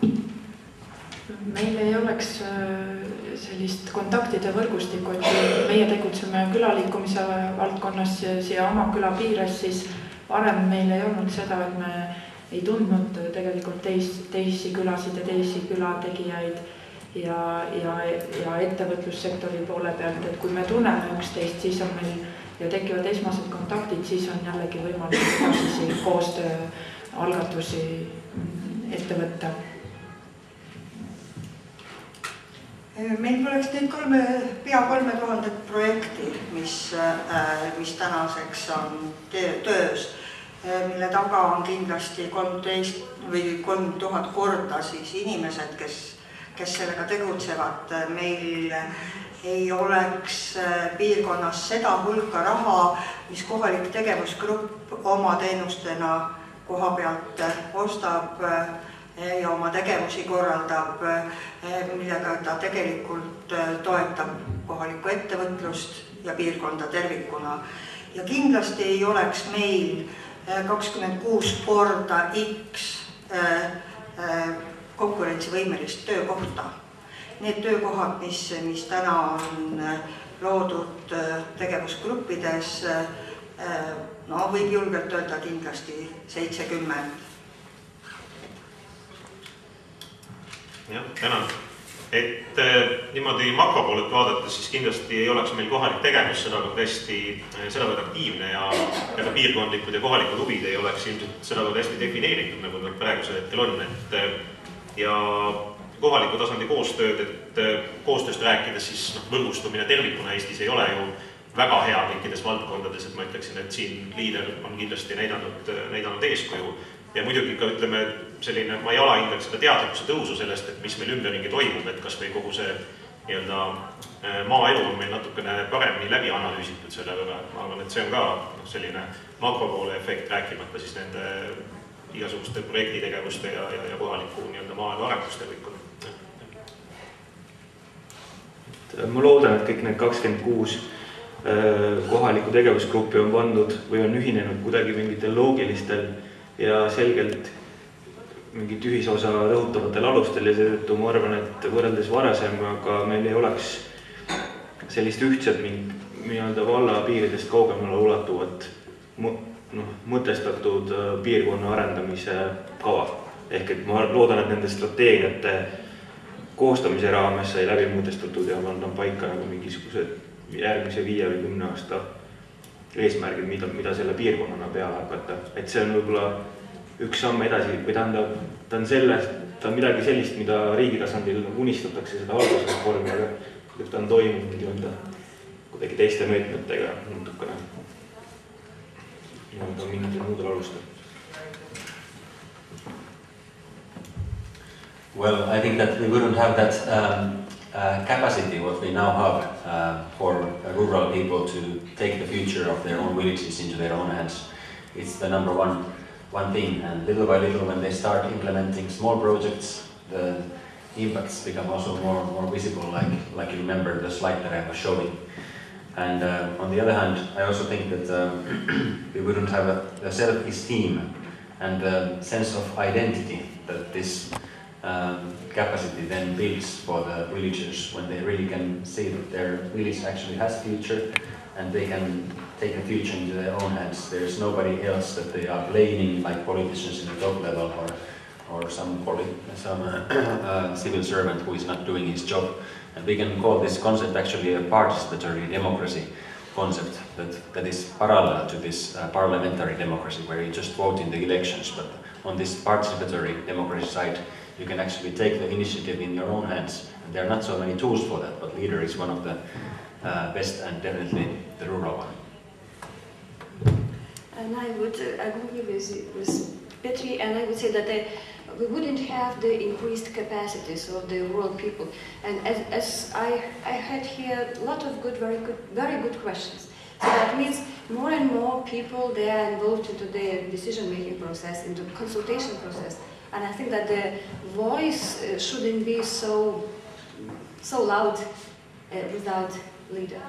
Meil ei oleks sellist kontaktide võrgustikku, et meie tegutseme külaliikumise valdkonnas siia oma küla piires, siis varem meil ei olnud seda, et me ei tundnud tegelikult teisi külasid ja teisi külategijaid ja ettevõtlussektori poole pealt, et kui me tunneme üksteist, siis on meil ja tekivad esmased kontaktid, siis on jällegi võimalik edasisi koostöö algatusi ette võtta. Meil oleks nüüd pea 3000 projekti, mis tänaseks on töös, mille taga on kindlasti 13 või 3000 korda siis inimesed, kes sellega tegutsevad. Meil ei oleks piirkonnas seda hulka raha, mis kohalik tegevusgrupp oma teenustena koha pealt ostab ja oma tegevusi korraldab, millega ta tegelikult toetab kohalikku ettevõtlust ja piirkonda tervikuna. Ja kindlasti ei oleks meil 26 korda X konkurentsivõimelist töökohta. Need töökohad, mis täna on loodud tegevusgruppides, võib julgelt öelda kindlasti 70. Jah, tänan. Et niimoodi makropoolelt vaadates, siis kindlasti ei oleks meil kohalik tegevus sedavõrd aktiivne ja ka piirkondlikud ja kohalikud huvid ei oleks ilmselt sedavõrd hästi defineeritud, nagu nad praegusel hetkel on. Ja kohaliku tasandi koostööst rääkides, siis võrgustumine tervikuna Eestis ei ole ju väga hea kõikides valdkondades, et ma ütleksin, et siin liider on kindlasti näidanud eeskuju. Ja muidugi ka ütleme selline, ma ei alahindaks seda teadlikkuse tõusu sellest, et mis meil ümberringi toimub, et kas või kogu see maaelu on meil natukene paremini läbi analüüsitud selle võrra. Ma arvan, et see on ka selline makropoole efekt, rääkimata siis nende igasuguste projektitegevuste ja kohaliku maaelu arendustervikuna. Ma loodan, et kõik need 26 kohaliku tegevusgruppi on pandud või on ühinenud kuidagi mingitel loogilistel ja selgelt mingit ühisosa rõhutavatel alustel ja seetõttu ma arvan, et võrreldes varasemaga meil ei oleks sellist ühtset valla piiridest kaugemale ulatuvat mõtestatud piirkonna arendamise kava. Ehk et ma loodan, et nende strateegiate koostamise raames sai läbi mõtestatud ja on paika mingisugused järgmise 5 või 10 aasta eesmärgid, mida selle piirkonnana peale hakata. Et see on võib-olla üks samm edasi või ta on midagi sellist, mida riigi tasandil unistatakse seda haldusreformi, aga ta on toimunud kuidagi teiste meetmetega natukene mingitel muudel alustel. Well, I think that we wouldn't have that capacity what we now have for rural people to take the future of their own villages into their own hands. It's the number one thing, and little by little when they start implementing small projects, the impacts become also more visible, like you remember the slide that I was showing. And on the other hand, I also think that we wouldn't have a self-esteem and a sense of identity that this capacity then builds for the villagers when they really can see that their village actually has a future and they can take the future into their own hands. There's nobody else that they are blaming, like politicians in the top level or some civil servant who is not doing his job. And we can call this concept actually a participatory democracy concept that is parallel to this parliamentary democracy where you just vote in the elections. But on this participatory democracy side, you can actually take the initiative in your own hands. And there are not so many tools for that, but Leader is one of the best and definitely the rural one. And I would agree with Petri, and I would say that we wouldn't have the increased capacities of the rural people. And as I had here a lot of very good questions. So that means more and more people, they are involved into the decision-making process, into the consultation process. And I think that the voice shouldn't be so loud without leader.